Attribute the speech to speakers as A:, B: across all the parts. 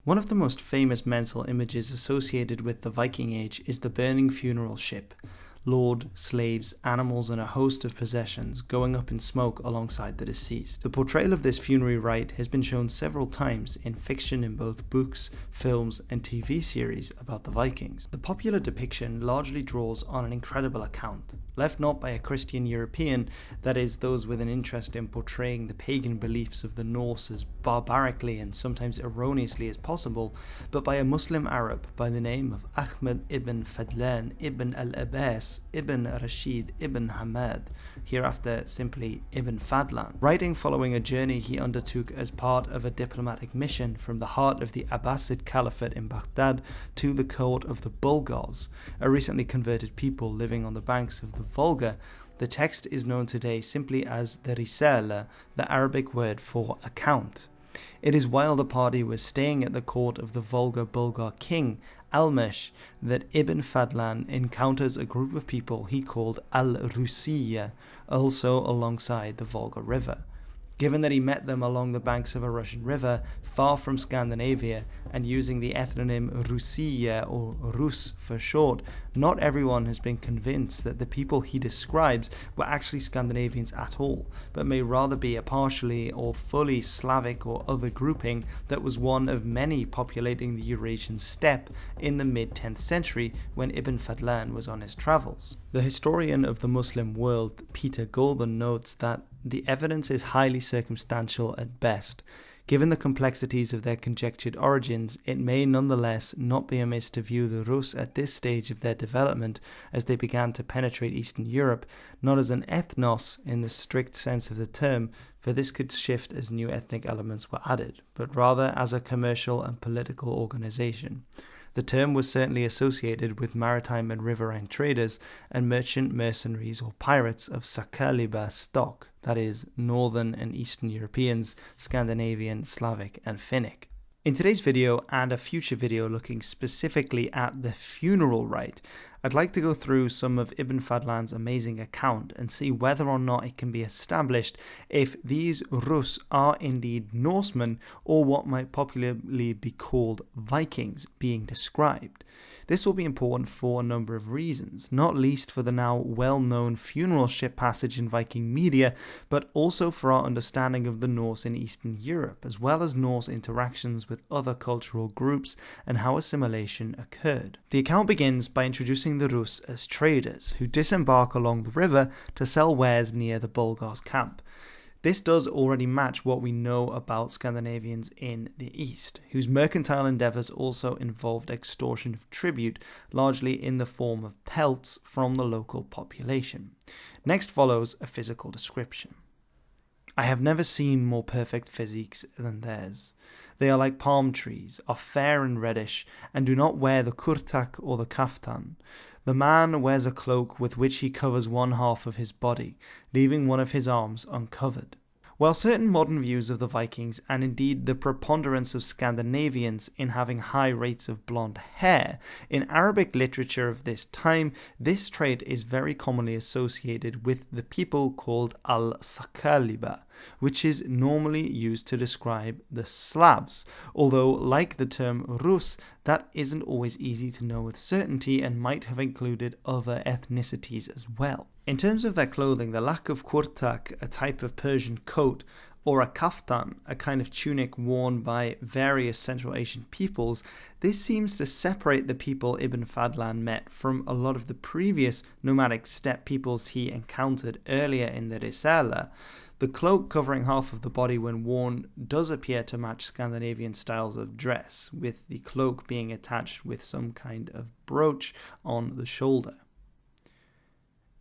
A: One of the most famous mental images associated with the Viking Age is the burning funeral ship. Lord, slaves, animals, and a host of possessions going up in smoke alongside the deceased. The portrayal of this funerary rite has been shown several times in fiction in both books, films, and TV series about the Vikings. The popular depiction largely draws on an incredible account, left not by a Christian European, that is, those with an interest in portraying the pagan beliefs of the Norse as barbarically and sometimes erroneously as possible, but by a Muslim Arab by the name of Ahmed ibn Fadlan ibn al-Abbas ibn Rashid ibn Hamad, hereafter simply Ibn Fadlan, writing following a journey he undertook as part of a diplomatic mission from the heart of the Abbasid Caliphate in Baghdad to the court of the Bulgars, a recently converted people living on the banks of the Volga. The text is known today simply as the Risala, the Arabic word for account. It is while the party was staying at the court of the Volga Bulgar king, Almesh, that Ibn Fadlan encounters a group of people he called Al-Rusiya, also alongside the Volga River. Given that he met them along the banks of a Russian river, far from Scandinavia, and using the ethnonym Rusiya or Rus for short, not everyone has been convinced that the people he describes were actually Scandinavians at all, but may rather be a partially or fully Slavic or other grouping that was one of many populating the Eurasian steppe in the mid-10th century when Ibn Fadlan was on his travels. The historian of the Muslim world, Peter Golden, notes that the evidence is highly circumstantial at best. Given the complexities of their conjectured origins, it may nonetheless not be amiss to view the Rus at this stage of their development, as they began to penetrate Eastern Europe, not as an ethnos in the strict sense of the term, for this could shift as new ethnic elements were added, but rather as a commercial and political organization. The term was certainly associated with maritime and riverine traders and merchant mercenaries or pirates of Sakaliba stock, that is, Northern and Eastern Europeans, Scandinavian, Slavic, and Finnic. In today's video, and a future video looking specifically at the funeral rite, I'd like to go through some of Ibn Fadlan's amazing account and see whether or not it can be established if these Rus are indeed Norsemen or what might popularly be called Vikings being described. This will be important for a number of reasons, not least for the now well-known funeral ship passage in Viking media, but also for our understanding of the Norse in Eastern Europe, as well as Norse interactions with other cultural groups and how assimilation occurred. The account begins by introducing the Rus as traders who disembark along the river to sell wares near the Bulgars' camp. This does already match what we know about Scandinavians in the East, whose mercantile endeavours also involved extortion of tribute, largely in the form of pelts from the local population. Next follows a physical description. I have never seen more perfect physiques than theirs. They are like palm trees, are fair and reddish, and do not wear the kurtak or the kaftan. The man wears a cloak with which he covers one half of his body, leaving one of his arms uncovered. While certain modern views of the Vikings, and indeed the preponderance of Scandinavians in having high rates of blonde hair, in Arabic literature of this time, this trait is very commonly associated with the people called al-Sakaliba, which is normally used to describe the Slavs, although, like the term Rus, that isn't always easy to know with certainty and might have included other ethnicities as well. In terms of their clothing, the lack of kurtak, a type of Persian coat, or a kaftan, a kind of tunic worn by various Central Asian peoples, this seems to separate the people Ibn Fadlan met from a lot of the previous nomadic steppe peoples he encountered earlier in the Risala. The cloak covering half of the body when worn does appear to match Scandinavian styles of dress, with the cloak being attached with some kind of brooch on the shoulder.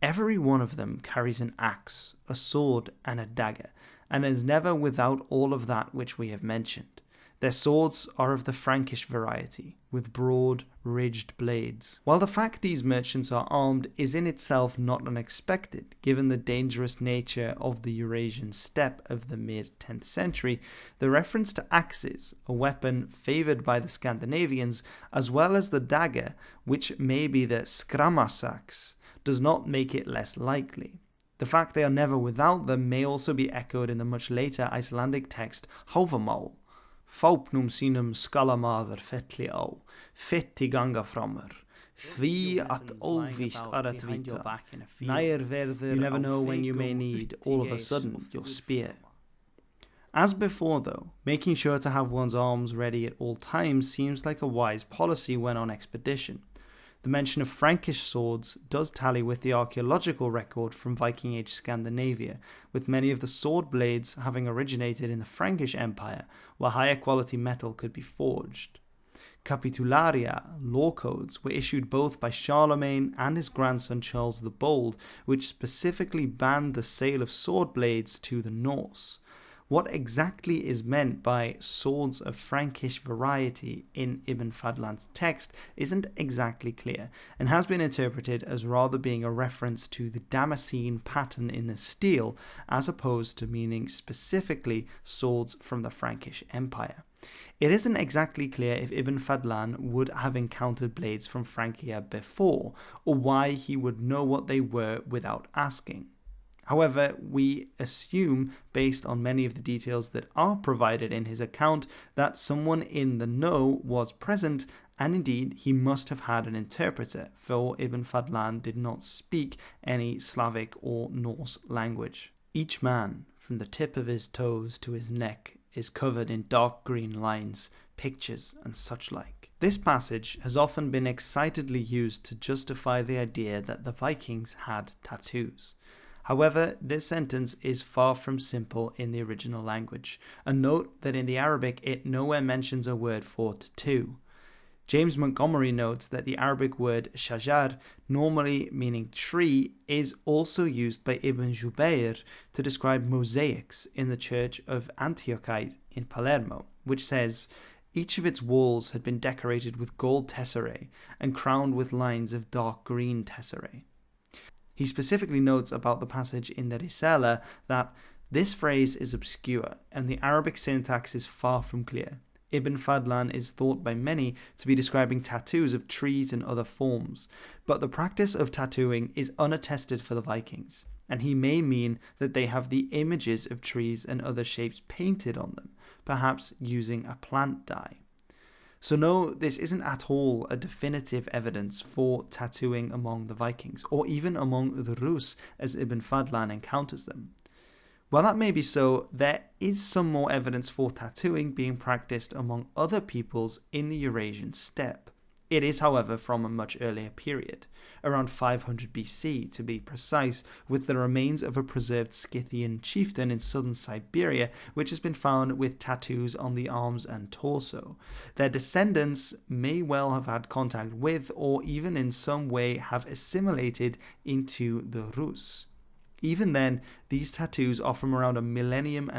A: Every one of them carries an axe, a sword, and a dagger, and is never without all of that which we have mentioned. Their swords are of the Frankish variety, with broad, ridged blades. While the fact these merchants are armed is in itself not unexpected, given the dangerous nature of the Eurasian steppe of the mid-10th century, the reference to axes, a weapon favoured by the Scandinavians, as well as the dagger, which may be the skramasax, does not make it less likely. The fact they are never without them may also be echoed in the much later Icelandic text Hávamál, Faupnum sinum scalamaður fetli á, fetti ganga framar. Því at óvíst at vita, nær verður. You never know when you may need, all of a sudden, your spear. As before though, making sure to have one's arms ready at all times seems like a wise policy when on expedition. The mention of Frankish swords does tally with the archaeological record from Viking Age Scandinavia, with many of the sword blades having originated in the Frankish Empire, where higher quality metal could be forged. Capitularia, law codes, were issued both by Charlemagne and his grandson Charles the Bold, which specifically banned the sale of sword blades to the Norse. What exactly is meant by swords of Frankish variety in Ibn Fadlan's text isn't exactly clear, and has been interpreted as rather being a reference to the Damascene pattern in the steel, as opposed to meaning specifically swords from the Frankish Empire. It isn't exactly clear if Ibn Fadlan would have encountered blades from Francia before, or why he would know what they were without asking. However, we assume, based on many of the details that are provided in his account, that someone in the know was present, and indeed he must have had an interpreter, for Ibn Fadlan did not speak any Slavic or Norse language. Each man, from the tip of his toes to his neck, is covered in dark green lines, pictures, and such like. This passage has often been excitedly used to justify the idea that the Vikings had tattoos. However, this sentence is far from simple in the original language, and note that in the Arabic it nowhere mentions a word for tattoo. James Montgomery notes that the Arabic word shajar, normally meaning tree, is also used by Ibn Jubayr to describe mosaics in the church of Antiochite in Palermo, which says, each of its walls had been decorated with gold tesserae and crowned with lines of dark green tesserae. He specifically notes about the passage in the Risala that this phrase is obscure and the Arabic syntax is far from clear. Ibn Fadlan is thought by many to be describing tattoos of trees and other forms, but the practice of tattooing is unattested for the Vikings, and he may mean that they have the images of trees and other shapes painted on them, perhaps using a plant dye. So no, this isn't at all a definitive evidence for tattooing among the Vikings, or even among the Rus as Ibn Fadlan encounters them. While that may be so, there is some more evidence for tattooing being practiced among other peoples in the Eurasian steppe. It is, however, from a much earlier period, around 500 BC to be precise, with the remains of a preserved Scythian chieftain in southern Siberia, which has been found with tattoos on the arms and torso. Their descendants may well have had contact with, or even in some way have assimilated into the Rus. Even then, these tattoos are from around 1.5 millennium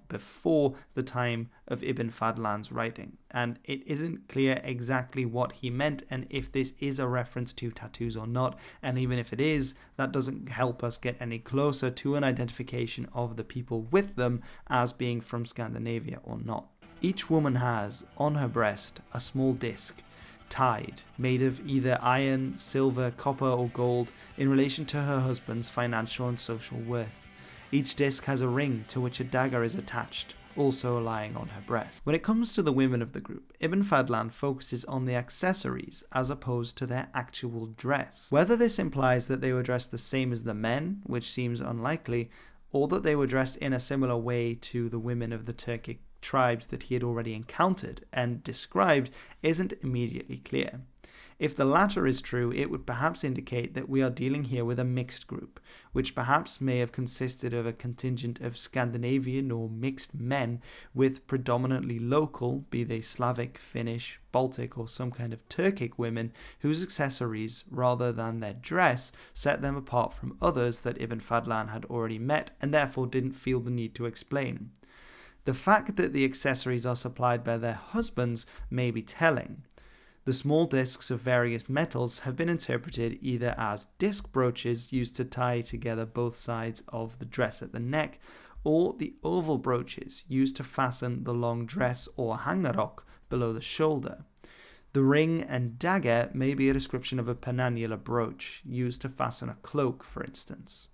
A: before the time of Ibn Fadlan's writing, and it isn't clear exactly what he meant and if this is a reference to tattoos or not, and even if it is, that doesn't help us get any closer to an identification of the people with them as being from Scandinavia or not. Each woman has, on her breast, a small disc, tied, made of either iron, silver, copper or gold in relation to her husband's financial and social worth. Each disc has a ring to which a dagger is attached, also lying on her breast. When it comes to the women of the group, Ibn Fadlan focuses on the accessories as opposed to their actual dress. Whether this implies that they were dressed the same as the men, which seems unlikely, or that they were dressed in a similar way to the women of the Turkic tribes that he had already encountered and described, isn't immediately clear. If the latter is true, it would perhaps indicate that we are dealing here with a mixed group, which perhaps may have consisted of a contingent of Scandinavian or mixed men with predominantly local, be they Slavic, Finnish, Baltic or some kind of Turkic women, whose accessories, rather than their dress, set them apart from others that Ibn Fadlan had already met and therefore didn't feel the need to explain. The fact that the accessories are supplied by their husbands may be telling. The small discs of various metals have been interpreted either as disc brooches used to tie together both sides of the dress at the neck, or the oval brooches used to fasten the long dress or hangarok below the shoulder. The ring and dagger may be a description of a penannular brooch used to fasten a cloak, for instance.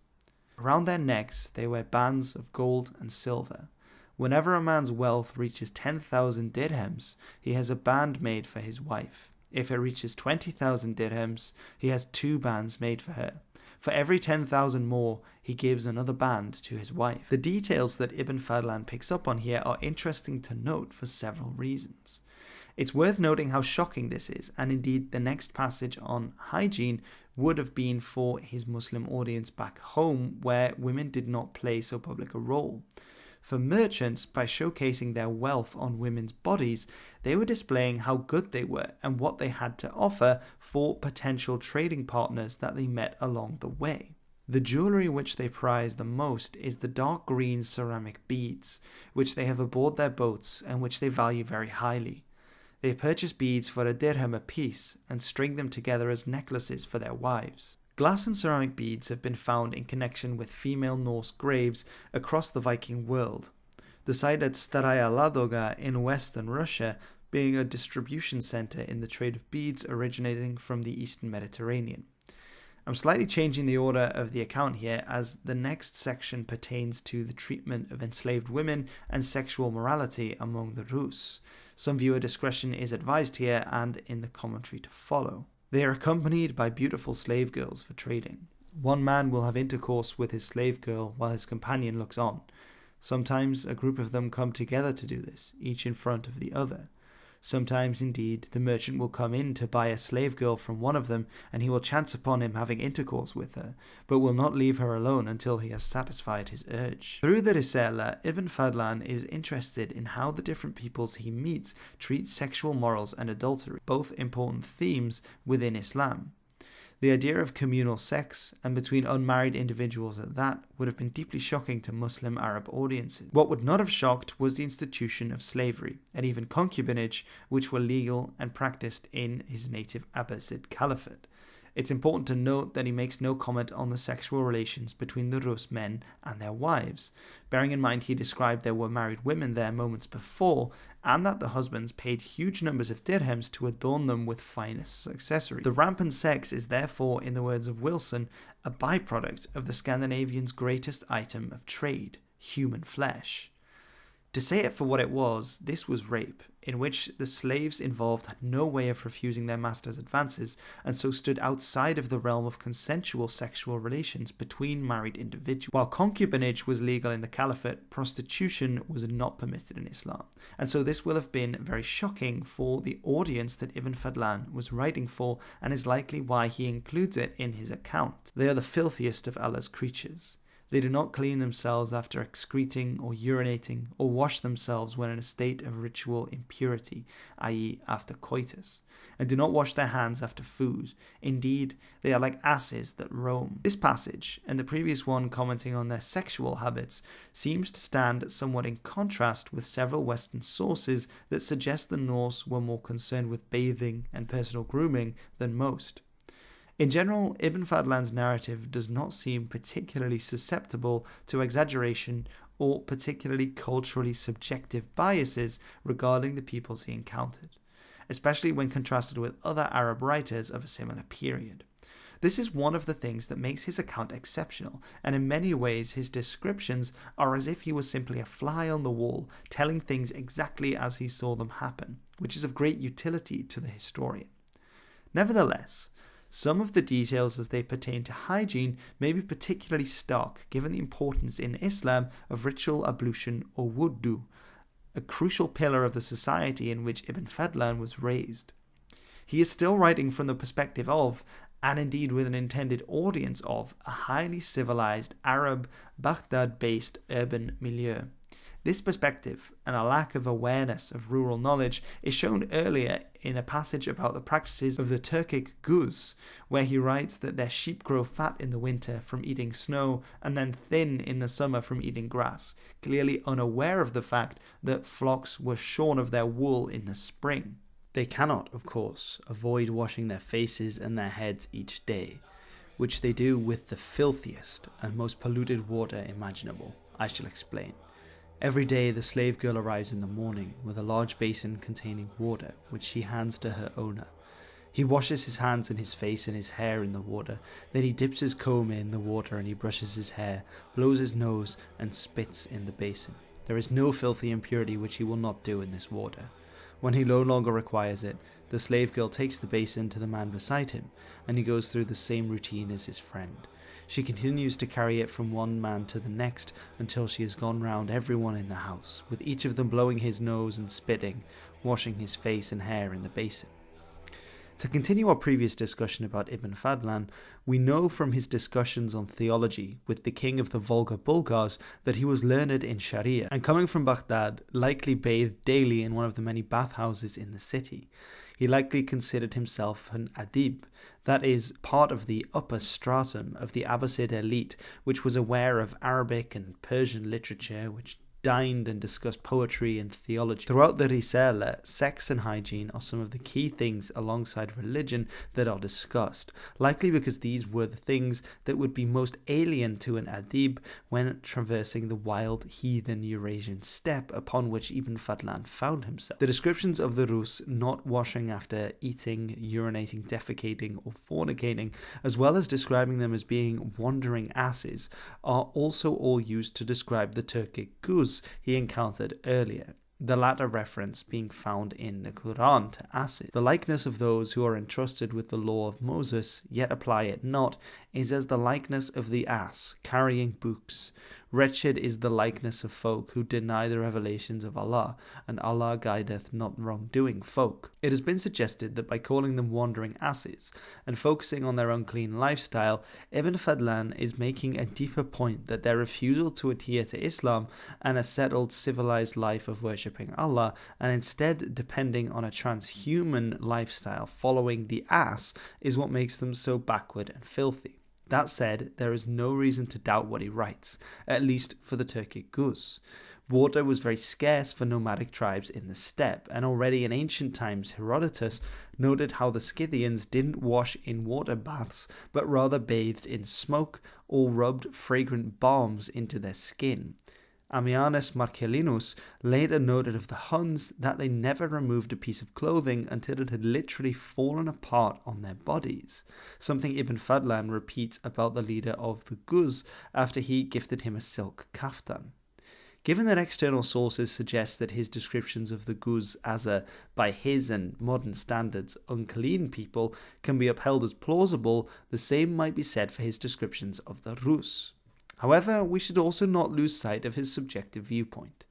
A: Around their necks they wear bands of gold and silver. Whenever a man's wealth reaches 10,000 dirhams, he has a band made for his wife. If it reaches 20,000 dirhams, he has 2 bands made for her. For every 10,000 more, he gives another band to his wife. The details that Ibn Fadlan picks up on here are interesting to note for several reasons. It's worth noting how shocking this is, and indeed the next passage on hygiene would have been for his Muslim audience back home, where women did not play so public a role. For merchants, by showcasing their wealth on women's bodies, they were displaying how good they were and what they had to offer for potential trading partners that they met along the way. The jewellery which they prize the most is the dark green ceramic beads, which they have aboard their boats and which they value very highly. They purchase beads for a dirham apiece and string them together as necklaces for their wives. Glass and ceramic beads have been found in connection with female Norse graves across the Viking world. The site at Staraya Ladoga in western Russia being a distribution centre in the trade of beads originating from the eastern Mediterranean. I'm slightly changing the order of the account here, as the next section pertains to the treatment of enslaved women and sexual morality among the Rus. Some viewer discretion is advised here and in the commentary to follow. They are accompanied by beautiful slave girls for trading. One man will have intercourse with his slave girl while his companion looks on. Sometimes a group of them come together to do this, each in front of the other. Sometimes, indeed, the merchant will come in to buy a slave girl from one of them, and he will chance upon him having intercourse with her, but will not leave her alone until he has satisfied his urge. Through the Risala, Ibn Fadlan is interested in how the different peoples he meets treat sexual morals and adultery, both important themes within Islam. The idea of communal sex, and between unmarried individuals at that, would have been deeply shocking to Muslim Arab audiences. What would not have shocked was the institution of slavery, and even concubinage, which were legal and practiced in his native Abbasid Caliphate. It's important to note that he makes no comment on the sexual relations between the Rus men and their wives, bearing in mind he described there were married women there moments before, and that the husbands paid huge numbers of dirhams to adorn them with finest accessories. The rampant sex is therefore, in the words of Wilson, a byproduct of the Scandinavians' greatest item of trade, human flesh. To say it for what it was, this was rape, in which the slaves involved had no way of refusing their master's advances, and so stood outside of the realm of consensual sexual relations between married individuals. While concubinage was legal in the Caliphate, prostitution was not permitted in Islam, and so this will have been very shocking for the audience that Ibn Fadlan was writing for, and is likely why he includes it in his account. They are the filthiest of Allah's creatures. They do not clean themselves after excreting or urinating, or wash themselves when in a state of ritual impurity, i.e. after coitus, and do not wash their hands after food. Indeed, they are like asses that roam. This passage, and the previous one commenting on their sexual habits, seems to stand somewhat in contrast with several Western sources that suggest the Norse were more concerned with bathing and personal grooming than most. In general, Ibn Fadlan's narrative does not seem particularly susceptible to exaggeration or particularly culturally subjective biases regarding the peoples he encountered, especially when contrasted with other Arab writers of a similar period. This is one of the things that makes his account exceptional, and in many ways his descriptions are as if he was simply a fly on the wall, telling things exactly as he saw them happen, which is of great utility to the historian. Nevertheless, some of the details as they pertain to hygiene may be particularly stark given the importance in Islam of ritual ablution or wudu, a crucial pillar of the society in which Ibn Fadlan was raised. He is still writing from the perspective of, and indeed with an intended audience of, a highly civilized Arab, Baghdad-based urban milieu. This perspective, and a lack of awareness of rural knowledge, is shown earlier in a passage about the practices of the Turkic Guz, where he writes that their sheep grow fat in the winter from eating snow and then thin in the summer from eating grass, clearly unaware of the fact that flocks were shorn of their wool in the spring. They cannot, of course, avoid washing their faces and their heads each day, which they do with the filthiest and most polluted water imaginable. I shall explain. Every day the slave girl arrives in the morning with a large basin containing water, which she hands to her owner. He washes his hands and his face and his hair in the water, then he dips his comb in the water and he brushes his hair, blows his nose and spits in the basin. There is no filthy impurity which he will not do in this water. When he no longer requires it, the slave girl takes the basin to the man beside him, and he goes through the same routine as his friend. She continues to carry it from one man to the next until she has gone round everyone in the house, with each of them blowing his nose and spitting, washing his face and hair in the basin. To continue our previous discussion about Ibn Fadlan, we know from his discussions on theology with the king of the Volga Bulgars that he was learned in Sharia, and coming from Baghdad, likely bathed daily in one of the many bathhouses in the city. He likely considered himself an adib, that is, part of the upper stratum of the Abbasid elite, which was aware of Arabic and Persian literature, which dined and discussed poetry and theology. Throughout the Risala, sex and hygiene are some of the key things alongside religion that are discussed, likely because these were the things that would be most alien to an adib when traversing the wild heathen Eurasian steppe upon which Ibn Fadlan found himself. The descriptions of the Rus not washing after eating, urinating, defecating or fornicating, as well as describing them as being wandering asses, are also all used to describe the Turkic guz he encountered earlier, the latter reference being found in the Quran to acid. The likeness of those who are entrusted with the law of Moses, yet apply it not, is as the likeness of the ass carrying books. Wretched is the likeness of folk who deny the revelations of Allah, and Allah guideth not wrongdoing folk. It has been suggested that by calling them wandering asses and focusing on their unclean lifestyle, Ibn Fadlan is making a deeper point that their refusal to adhere to Islam and a settled civilized life of worshipping Allah, and instead depending on a transhuman lifestyle following the ass, is what makes them so backward and filthy. That said, there is no reason to doubt what he writes, at least for the Turkic guz. Water was very scarce for nomadic tribes in the steppe, and already in ancient times Herodotus noted how the Scythians didn't wash in water baths, but rather bathed in smoke or rubbed fragrant balms into their skin. Ammianus Marcellinus later noted of the Huns that they never removed a piece of clothing until it had literally fallen apart on their bodies, something Ibn Fadlan repeats about the leader of the Guz after he gifted him a silk kaftan. Given that external sources suggest that his descriptions of the Guz as a, by his and modern standards, unclean people can be upheld as plausible, the same might be said for his descriptions of the Rus. However, we should also not lose sight of his subjective viewpoint.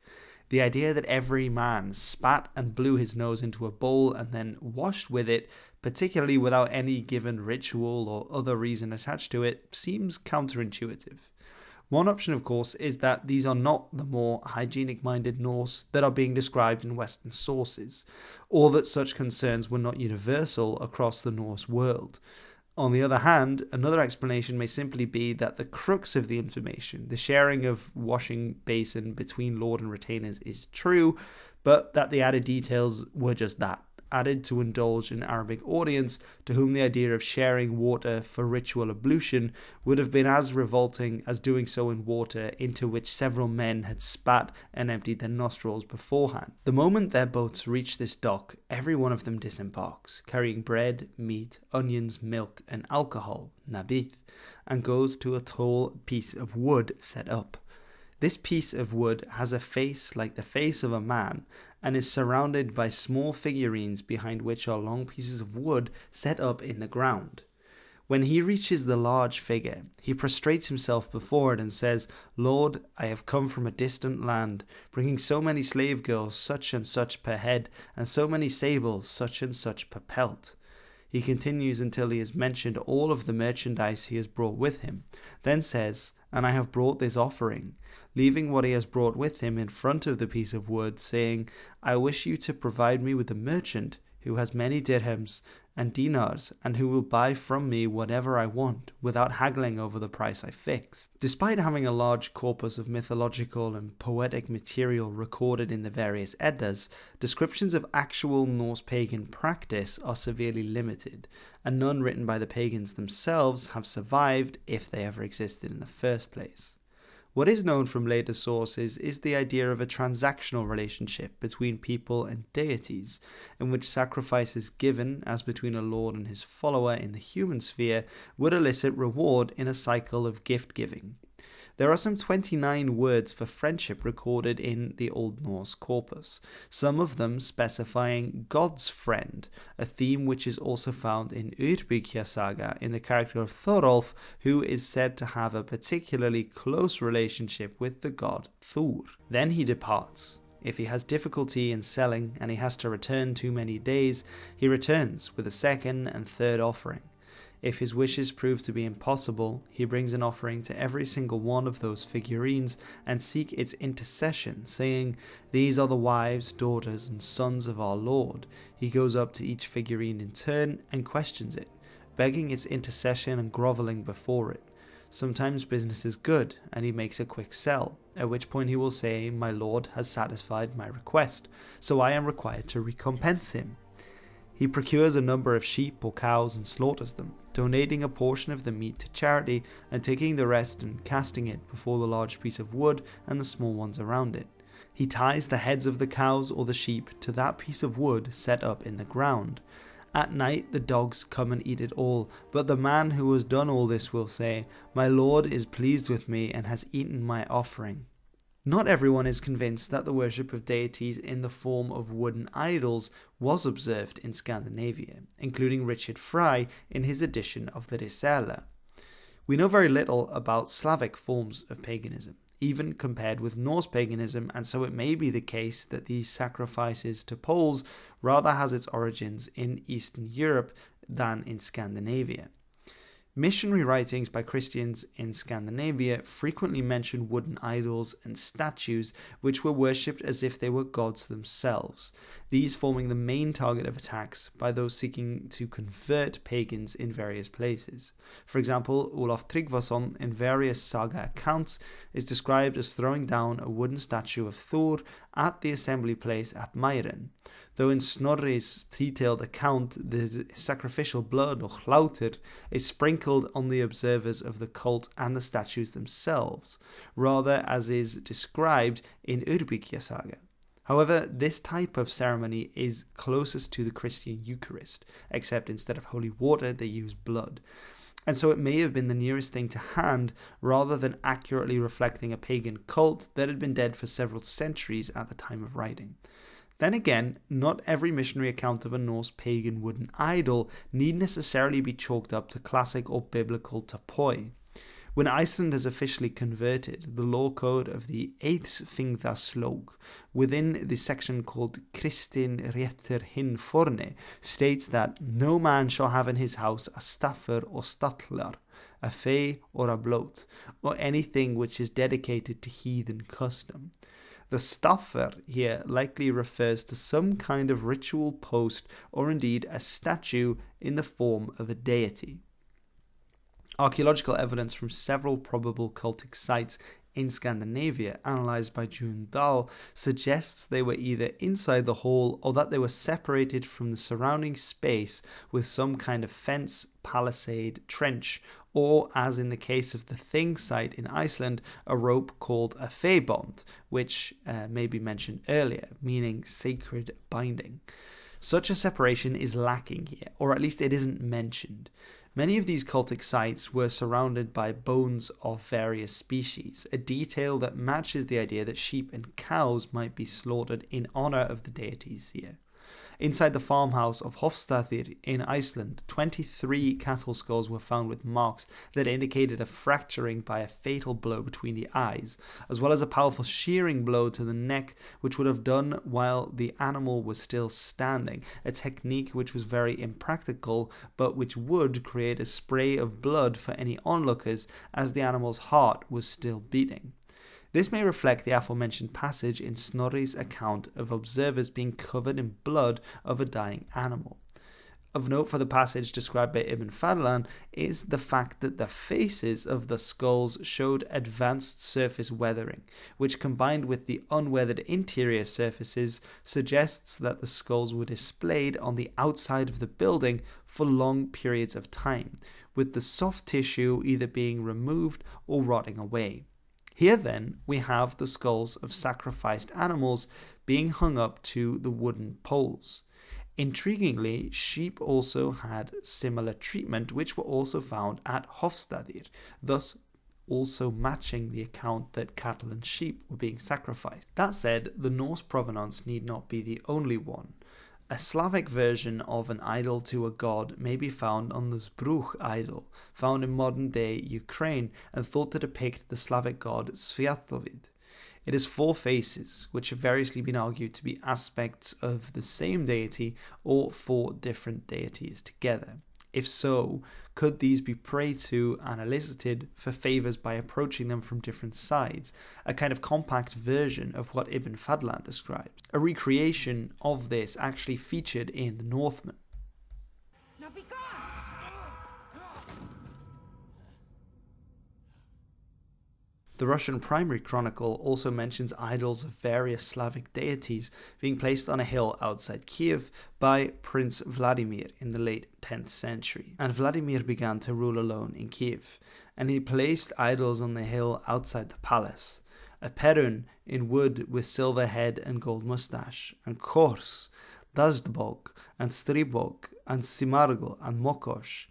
A: The idea that every man spat and blew his nose into a bowl and then washed with it, particularly without any given ritual or other reason attached to it, seems counterintuitive. One option, of course, is that these are not the more hygienic-minded Norse that are being described in Western sources, or that such concerns were not universal across the Norse world. On the other hand, another explanation may simply be that the crux of the information, the sharing of washing basin between lord and retainers, is true, but that the added details were just that, added to indulge an Arabic audience to whom the idea of sharing water for ritual ablution would have been as revolting as doing so in water into which several men had spat and emptied their nostrils beforehand. The moment their boats reach this dock, every one of them disembarks, carrying bread, meat, onions, milk, and alcohol, nabith, and goes to a tall piece of wood set up. This piece of wood has a face like the face of a man and is surrounded by small figurines behind which are long pieces of wood set up in the ground. When he reaches the large figure, he prostrates himself before it and says, "Lord, I have come from a distant land, bringing so many slave girls such and such per head, and so many sables such and such per pelt." He continues until he has mentioned all of the merchandise he has brought with him, then says, "And I have brought this offering," leaving what he has brought with him in front of the piece of wood, saying, "I wish you to provide me with a merchant who has many dirhams and dinars, and who will buy from me whatever I want, without haggling over the price I fix." Despite having a large corpus of mythological and poetic material recorded in the various Eddas, descriptions of actual Norse pagan practice are severely limited, and none written by the pagans themselves have survived, if they ever existed in the first place. What is known from later sources is the idea of a transactional relationship between people and deities, in which sacrifices given, as between a lord and his follower in the human sphere, would elicit reward in a cycle of gift-giving. There are some 29 words for friendship recorded in the Old Norse corpus, some of them specifying God's friend, a theme which is also found in Urbykja saga in the character of Thorolf, who is said to have a particularly close relationship with the god Thor. Then he departs. If he has difficulty in selling and he has to return too many days, he returns with a second and third offering. If his wishes prove to be impossible, he brings an offering to every single one of those figurines and seek its intercession, saying, "These are the wives, daughters, and sons of our Lord." He goes up to each figurine in turn and questions it, begging its intercession and groveling before it. Sometimes business is good, and he makes a quick sell, at which point he will say, "My lord has satisfied my request, so I am required to recompense him." He procures a number of sheep or cows and slaughters them, donating a portion of the meat to charity and taking the rest and casting it before the large piece of wood and the small ones around it. He ties the heads of the cows or the sheep to that piece of wood set up in the ground. At night the dogs come and eat it all, but the man who has done all this will say, "My lord is pleased with me and has eaten my offering." Not everyone is convinced that the worship of deities in the form of wooden idols was observed in Scandinavia, including Richard Fry in his edition of the Risala. We know very little about Slavic forms of paganism, even compared with Norse paganism, and so it may be the case that these sacrifices to poles rather has its origins in Eastern Europe than in Scandinavia. Missionary writings by Christians in Scandinavia frequently mention wooden idols and statues which were worshipped as if they were gods themselves, these forming the main target of attacks by those seeking to convert pagans in various places. For example, Olaf Tryggvason in various saga accounts is described as throwing down a wooden statue of Thor at the assembly place at Meiren, though in Snorri's detailed account the sacrificial blood, or hlátur, is sprinkled on the observers of the cult and the statues themselves, rather as is described in Urbykja saga. However, this type of ceremony is closest to the Christian Eucharist, except instead of holy water they use blood. And so it may have been the nearest thing to hand, rather than accurately reflecting a pagan cult that had been dead for several centuries at the time of writing. Then again, not every missionary account of a Norse pagan wooden idol need necessarily be chalked up to classic or biblical topoi. When Iceland is officially converted, the law code of the Eidsfingðaslóg, within the section called Kristin réttur hinn forni, states that no man shall have in his house a staffur or statlar, a fey or a blót, or anything which is dedicated to heathen custom. The staffur here likely refers to some kind of ritual post or indeed a statue in the form of a deity. Archaeological evidence from several probable cultic sites in Scandinavia, analysed by June Dahl, suggests they were either inside the hall or that they were separated from the surrounding space with some kind of fence, palisade, trench, or, as in the case of the Thing site in Iceland, a rope called a feybond, which may be mentioned earlier, meaning sacred binding. Such a separation is lacking here, or at least it isn't mentioned. Many of these cultic sites were surrounded by bones of various species, a detail that matches the idea that sheep and cows might be slaughtered in honour of the deities here. Inside the farmhouse of Hofstaðir in Iceland, 23 cattle skulls were found with marks that indicated a fracturing by a fatal blow between the eyes, as well as a powerful shearing blow to the neck, which would have done while the animal was still standing, a technique which was very impractical, but which would create a spray of blood for any onlookers as the animal's heart was still beating. This may reflect the aforementioned passage in Snorri's account of observers being covered in blood of a dying animal. Of note for the passage described by Ibn Fadlan is the fact that the faces of the skulls showed advanced surface weathering, which combined with the unweathered interior surfaces suggests that the skulls were displayed on the outside of the building for long periods of time, with the soft tissue either being removed or rotting away. Here then we have the skulls of sacrificed animals being hung up to the wooden poles. Intriguingly, sheep also had similar treatment, which were also found at Hofstaðir, thus also matching the account that cattle and sheep were being sacrificed. That said, the Norse provenance need not be the only one. A Slavic version of an idol to a god may be found on the Zbruch idol, found in modern-day Ukraine and thought to depict the Slavic god Sviatovid. It has 4 faces, which have variously been argued to be aspects of the same deity or 4 different deities together. If so, could these be prayed to and elicited for favours by approaching them from different sides, a kind of compact version of what Ibn Fadlan describes? A recreation of this actually featured in the Northman.
B: Now be gone!
A: The Russian Primary Chronicle also mentions idols of various Slavic deities being placed on a hill outside Kiev by Prince Vladimir in the late 10th century. And Vladimir began to rule alone in Kiev, and he placed idols on the hill outside the palace. A Perun in wood with silver head and gold mustache, and Kors, Dazdbog, and Stribog, and Simargl, and Mokosh.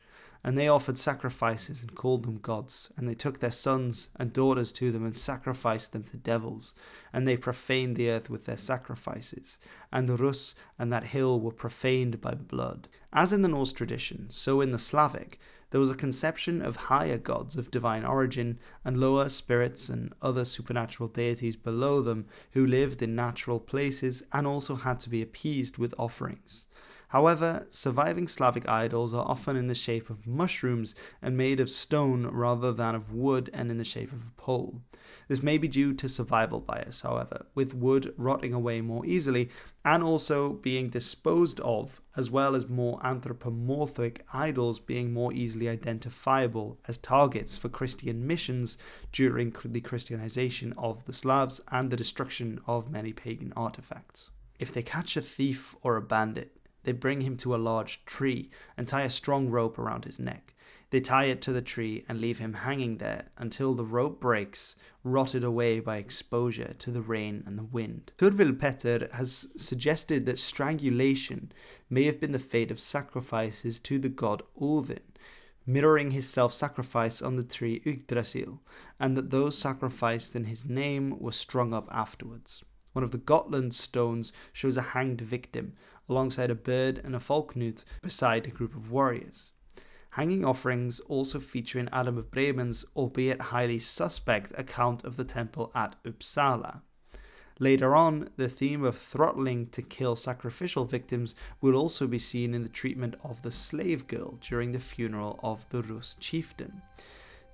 A: And they offered sacrifices and called them gods, and they took their sons and daughters to them and sacrificed them to devils, and they profaned the earth with their sacrifices, and the Rus and that hill were profaned by blood. As in the Norse tradition, so in the Slavic, there was a conception of higher gods of divine origin and lower spirits and other supernatural deities below them who lived in natural places and also had to be appeased with offerings. However, surviving Slavic idols are often in the shape of mushrooms and made of stone rather than of wood and in the shape of a pole. This may be due to survival bias, however, with wood rotting away more easily and also being disposed of, as well as more anthropomorphic idols being more easily identifiable as targets for Christian missions during the Christianization of the Slavs and the destruction of many pagan artifacts. If they catch a thief or a bandit, they bring him to a large tree and tie a strong rope around his neck. They tie it to the tree and leave him hanging there until the rope breaks, rotted away by exposure to the rain and the wind. Turvil Petter has suggested that strangulation may have been the fate of sacrifices to the god Odin, mirroring his self-sacrifice on the tree Yggdrasil, and that those sacrificed in his name were strung up afterwards. One of the Gotland stones shows a hanged victim, alongside a bird and a falknut beside a group of warriors. Hanging offerings also feature in Adam of Bremen's, albeit highly suspect, account of the temple at Uppsala. Later on, the theme of throttling to kill sacrificial victims will also be seen in the treatment of the slave girl during the funeral of the Rus chieftain.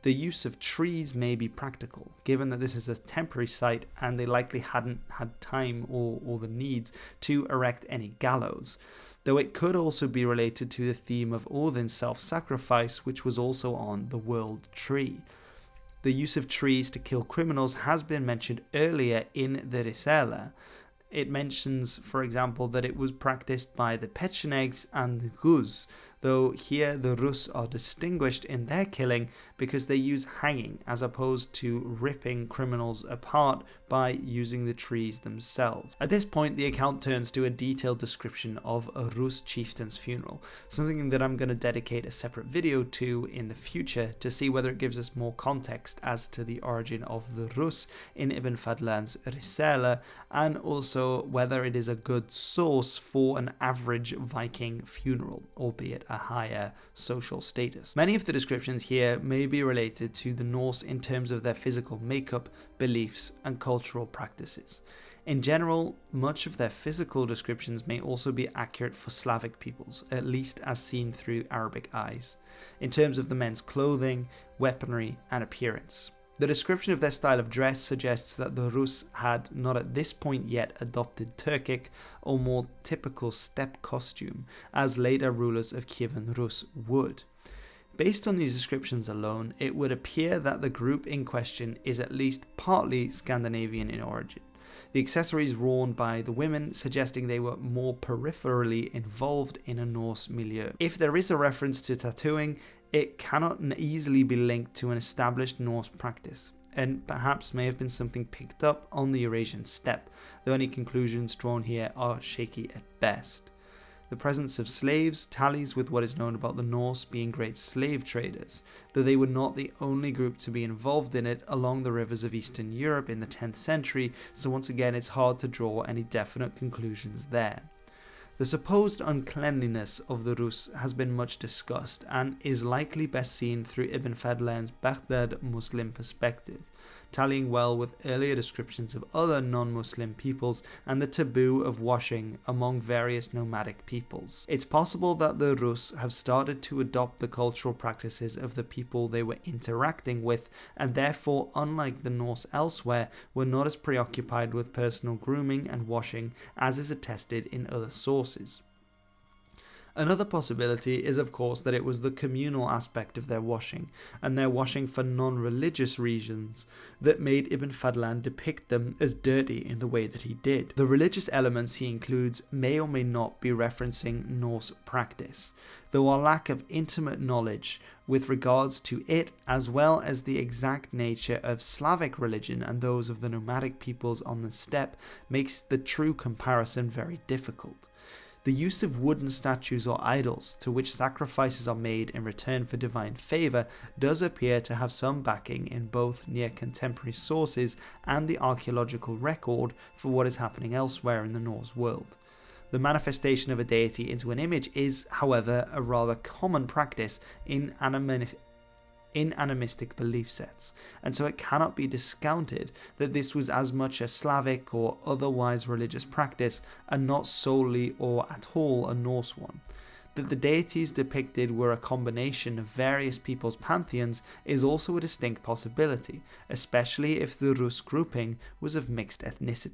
A: The use of trees may be practical, given that this is a temporary site and they likely hadn't had time or the needs to erect any gallows, though it could also be related to the theme of Odin's self-sacrifice, which was also on the world tree. The use of trees to kill criminals has been mentioned earlier in the Risala. It mentions, for example, that it was practiced by the Pechenegs and the Rus, though here the Rus are distinguished in their killing because they use hanging as opposed to ripping criminals apart by using the trees themselves. At this point, the account turns to a detailed description of a Rus chieftain's funeral, something that I'm going to dedicate a separate video to in the future to see whether it gives us more context as to the origin of the Rus in Ibn Fadlan's Risala, and also whether it is a good source for an average Viking funeral, albeit a higher social status. Many of the descriptions here may be related to the Norse in terms of their physical makeup, beliefs, and cultural practices. In general, much of their physical descriptions may also be accurate for Slavic peoples, at least as seen through Arabic eyes, in terms of the men's clothing, weaponry, and appearance. The description of their style of dress suggests that the Rus had not at this point yet adopted Turkic or more typical steppe costume, as later rulers of Kievan Rus would. Based on these descriptions alone, it would appear that the group in question is at least partly Scandinavian in origin, the accessories worn by the women suggesting they were more peripherally involved in a Norse milieu. If there is a reference to tattooing, it cannot easily be linked to an established Norse practice, and perhaps may have been something picked up on the Eurasian steppe, though any conclusions drawn here are shaky at best. The presence of slaves tallies with what is known about the Norse being great slave traders, though they were not the only group to be involved in it along the rivers of Eastern Europe in the 10th century, so once again it's hard to draw any definite conclusions there. The supposed uncleanliness of the Rus has been much discussed and is likely best seen through Ibn Fadlan's Baghdad Muslim perspective, tallying well with earlier descriptions of other non-Muslim peoples and the taboo of washing among various nomadic peoples. It's possible that the Rus have started to adopt the cultural practices of the people they were interacting with, and therefore, unlike the Norse elsewhere, were not as preoccupied with personal grooming and washing as is attested in other sources. Another possibility is, of course, that it was the communal aspect of their washing, and their washing for non-religious reasons, that made Ibn Fadlan depict them as dirty in the way that he did. The religious elements he includes may or may not be referencing Norse practice, though our lack of intimate knowledge with regards to it, as well as the exact nature of Slavic religion and those of the nomadic peoples on the steppe, makes the true comparison very difficult. The use of wooden statues or idols, to which sacrifices are made in return for divine favour, does appear to have some backing in both near contemporary sources and the archaeological record for what is happening elsewhere in the Norse world. The manifestation of a deity into an image is, however, a rather common practice in animistic belief sets, and so it cannot be discounted that this was as much a Slavic or otherwise religious practice and not solely or at all a Norse one. That the deities depicted were a combination of various people's pantheons is also a distinct possibility, especially if the Rus grouping was of mixed ethnicity.